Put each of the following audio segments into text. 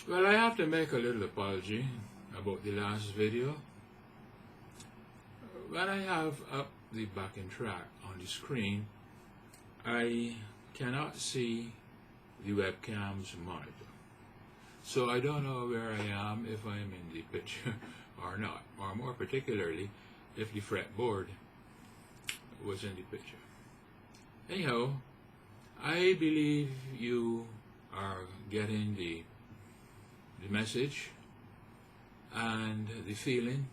Well, I have to make a little apology about the last video. When I have up the backing track on the screen, I cannot see the webcam's monitor. So I don't know where I am, if I'm in the picture or not, or more particularly, if the fretboard was in the picture. Anyhow, I believe you are getting the message and the feeling,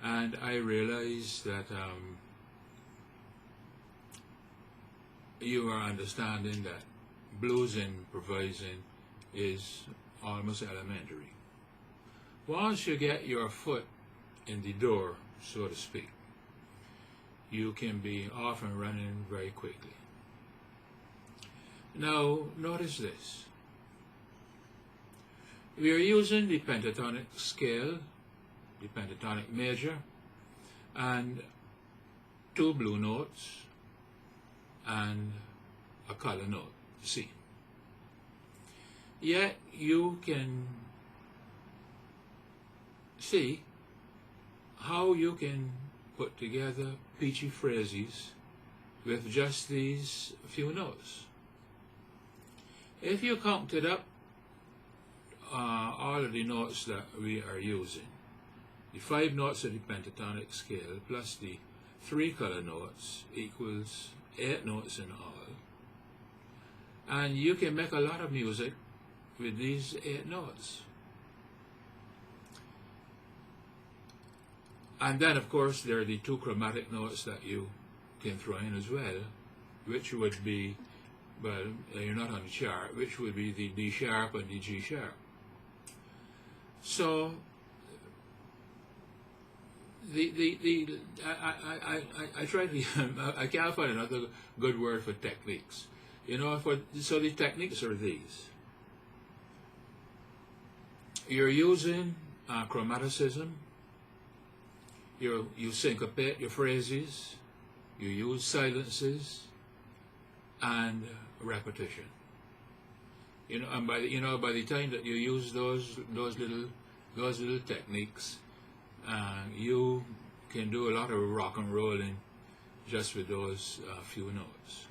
and I realize that you are understanding that blues improvising is almost elementary. Once you get your foot in the door, so to speak, you can be off and running very quickly. Now, notice this. We are using the pentatonic scale, the pentatonic major, and 2 blue notes and a color note, C. Yet you can see how you can put together peachy phrases with just these few notes. If you counted up all of the notes that we are using, the 5 notes of the pentatonic scale plus the 3 color notes equals 8 notes in all, and you can make a lot of music with these 8 notes. And then of course there are the 2 chromatic notes that you can throw in as well, which would be, well, you're not on the chart, which would be the D sharp and the G sharp. So I try to I can't find another good word for techniques. You know, so the techniques are these. You're using chromaticism. You syncopate your phrases. You use silences and repetition. You know, and by the time that you use those little techniques, you can do a lot of rock and rolling just with those few notes.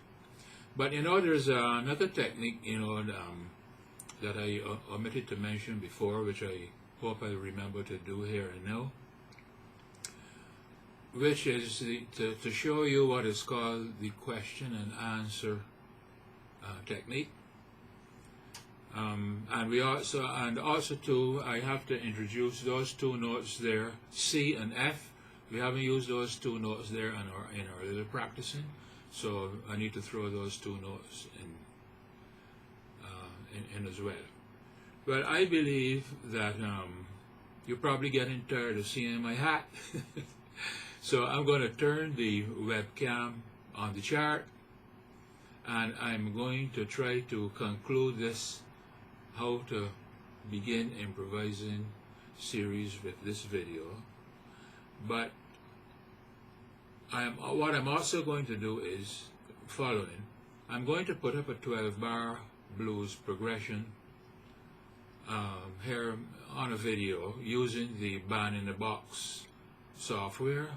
But you know, there's another technique, you know, that I omitted to mention before, which I hope I remember to do here and now, which is to show you what is called the question and answer technique. And also too, I have to introduce those 2 notes there, C and F. We haven't used those 2 notes there in our little practicing, so I need to throw those 2 notes in as well. Well, I believe that you're probably getting tired of seeing my hat, so I'm going to turn the webcam on the chart, and I'm going to try to conclude this how to begin improvising series with this video. But what I'm also going to do is following. I'm going to put up a 12-bar blues progression here on a video using the BAJAN in the box software.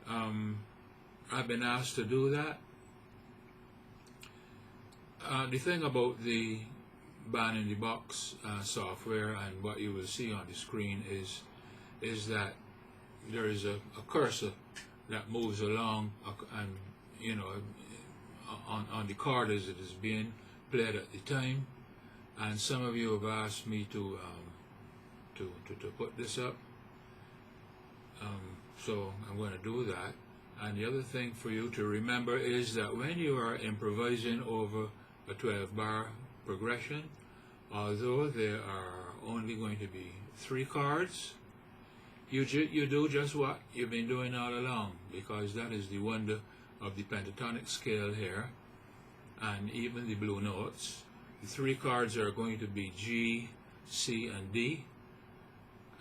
I've been asked to do that. The thing about the BAJAN in the box software and what you will see on the screen is that there is a cursor that moves along, and you know, on the chord as it is being played at the time. And some of you have asked me to put this up, so I'm going to do that. And the other thing for you to remember is that when you are improvising over a 12-bar progression, although there are only going to be 3 chords, you do just what you've been doing all along, because that is the wonder of the pentatonic scale here, and even the blue notes. The 3 chords are going to be G, C, and D,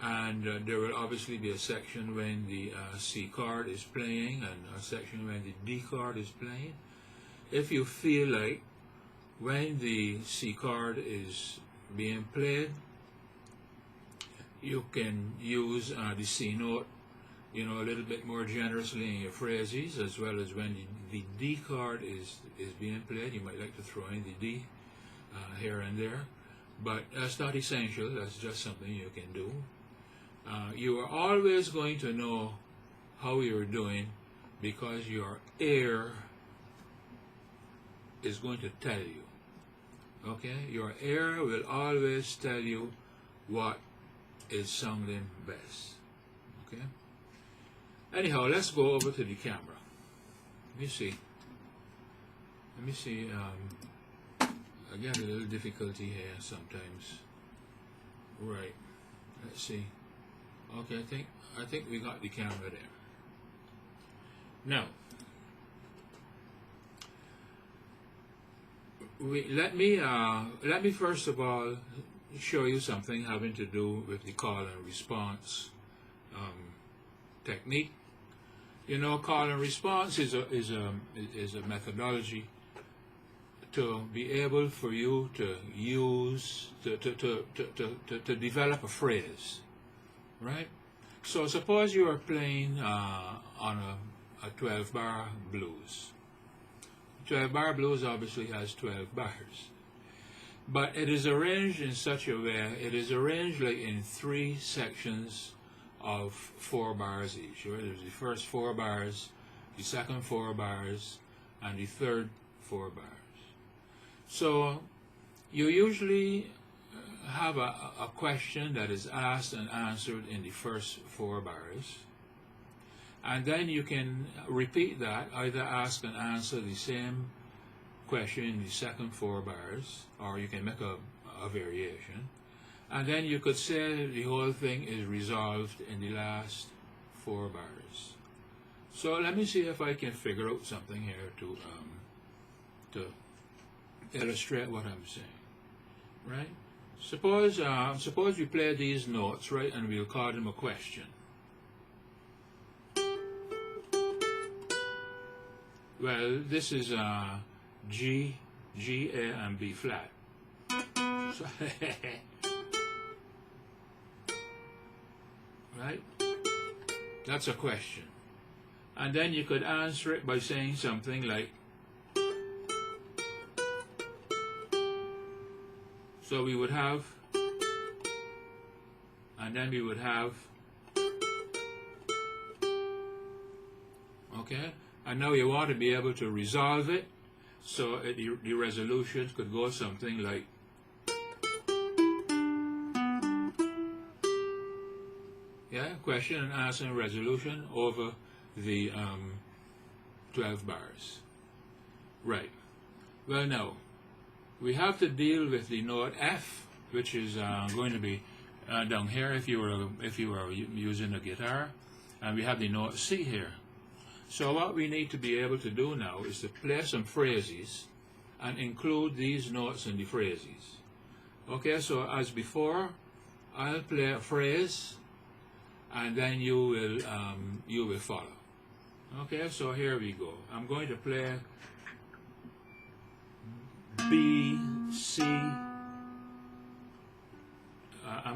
and there will obviously be a section when the C chord is playing and a section when the D chord is playing. If you feel like when the C chord is being played, you can use the C note, a little bit more generously in your phrases, as well as when the D chord is being played. You might like to throw in the D here and there, but that's not essential. That's just something you can do. You are always going to know how you're doing because your ear is going to tell you. Okay? Your ear will always tell you what is sounding best. Okay? Anyhow, let's go over to the camera. Let me see. I get a little difficulty here sometimes. Right. Let's see. Okay, I think we got the camera there. Now, let me first of all show you something having to do with the call and response technique. Call and response is a methodology to be able for you to use to develop a phrase, right? So suppose you are playing on a 12-bar blues. 12-bar blues obviously has 12 bars, but it is arranged in such a way, it is arranged like in 3 sections of 4 bars each. Right? There's the first 4 bars, the second 4 bars, and the third 4 bars. So you usually have a question that is asked and answered in the first 4 bars, and then you can repeat that, either ask and answer the same question in the second 4 bars, or you can make a variation, and then you could say the whole thing is resolved in the last 4 bars. So let me see if I can figure out something here to illustrate what I'm saying, right? Suppose we play these notes, right, and we'll call them a question. Well, this is G, A, and B flat. So right? That's a question. And then you could answer it by saying something like, so we would have, and then we would have, okay? And now you want to be able to resolve it, so the resolution could go something like, yeah, question and answer and resolution over the 12 bars. Right. Well, now, we have to deal with the note F, which is going to be down here if you were using a guitar, and we have the note C here. So what we need to be able to do now is to play some phrases and include these notes in the phrases. Okay, so as before, I'll play a phrase, and then you will follow. Okay, so here we go. I'm going to play B, C. Am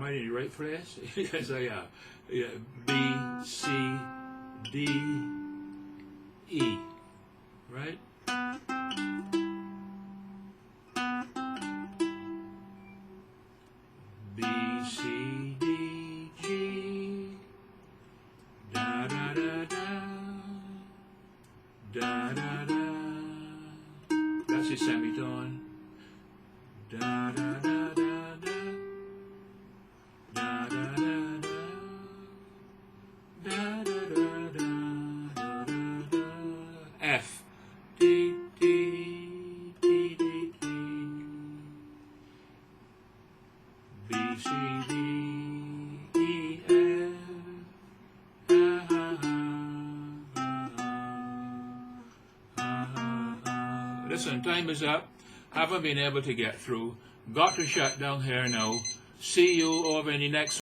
I in the right phrase? Yes, I am. Yeah, B, C, D, E. Right? B, C, D, G. Da da da da. Da da da. That's the semitone. Da da da da da. Da da da da. Da da da da da. F. D D D D D. B C D E F. Listen, time is up. Haven't been able to get through. Got to shut down here now. See you over in the next